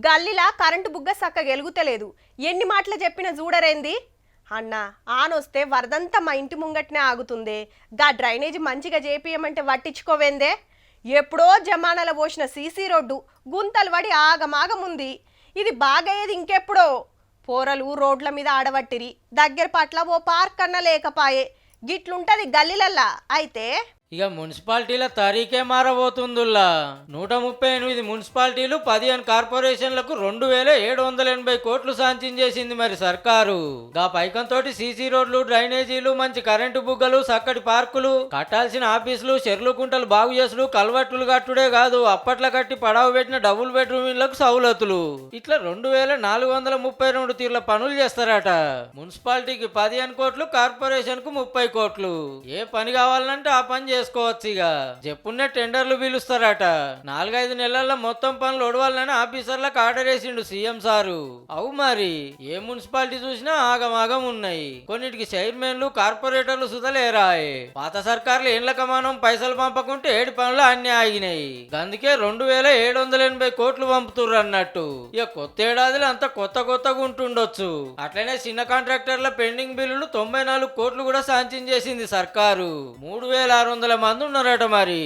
గల్లీలా current బుగ్గ సక్కగా ఎలుగుతలేదు. ఎన్ని మాటలు చెప్పినా చూడరేంది అన్న. ఆనొస్తే వరదంతా మా ఇంటి ముంగట్నే ఆగుతుందే. గా డ్రైనేజ్ మంచిగా చేపియమంటే పట్టించుకోవేందే. ఎప్పుడో జమానాల పోసిన సీసీ రోడ్డు గుంతలు పడి ఆగమాగముంది. ఇది బాగయ్యేది ఇంకెప్పుడో. పోరలు రోడ్ల మీద ఆడవట్టిరి. దగ్గర పట్ల ఓ పార్క్ అన్న లేకపాయే. గిట్లుంటది గల్లీలల్లా. అయితే ఇక మున్సిపాలిటీల తారీఖే మారబోతుందిలా. 138 మున్సిపాలిటీలు 15 కార్పొరేషన్లకు 2780 కోట్లు శాంక్షన్ చేసింది మరి సర్కారు. గా పైకంతో సీసీ రోడ్లు, డ్రైనేజీలు, మంచి కరెంటు బుగ్గలు, చక్కటి పార్కులు, కట్టాల్సిన ఆఫీసులు, చెర్లు కుంటలు బాగు చేసుడు, కల్వర్టులు కట్టుడే కాదు, అప్పట్లో కట్టి పడావు పెట్టిన డబుల్ బెడ్రూమ్ ఇళ్లకు సౌలతులు, ఇట్లా 2432 తీర్ల పనులు చేస్తారట. మున్సిపాలిటీకి 15 కోట్లు, కార్పొరేషన్ కు 30 కోట్లు. ఏ పని కావాలంటే ఆ పని చేసుకోవచ్చు. ఇక చెప్పున్నే టెండర్లు పిలుస్తారట. 4-5 నెలల్లో మొత్తం పనులు ఒడవాలని ఆఫీసర్లకు ఆర్డర్ వేసిండు సీఎం సారు. అవు మరి ఏ మున్సిపాలిటీ చూసినా ఆగమాగం ఉన్నాయి. కొన్నిటికి చైర్మన్లు, కార్పొరేటర్లు సుతలేరాయి. పాత సర్కార్లు ఏండ్ల కమానం పైసలు పంపకుంటే 7 పనులు అన్ని ఆగినాయి. అందుకే 2780 కోట్లు పంపుతుర్రు అన్నట్టు. ఇక కొత్త ఏడాదిలో అంత కొత్తగా ఉంటుండొచ్చు. అట్లనే చిన్న కాంట్రాక్టర్ల పెండింగ్ బిల్లులు 94 కోట్లు కూడా శాంక్షన్ చేసింది సర్కారు. 3600 మంది ఉన్నారట మరి.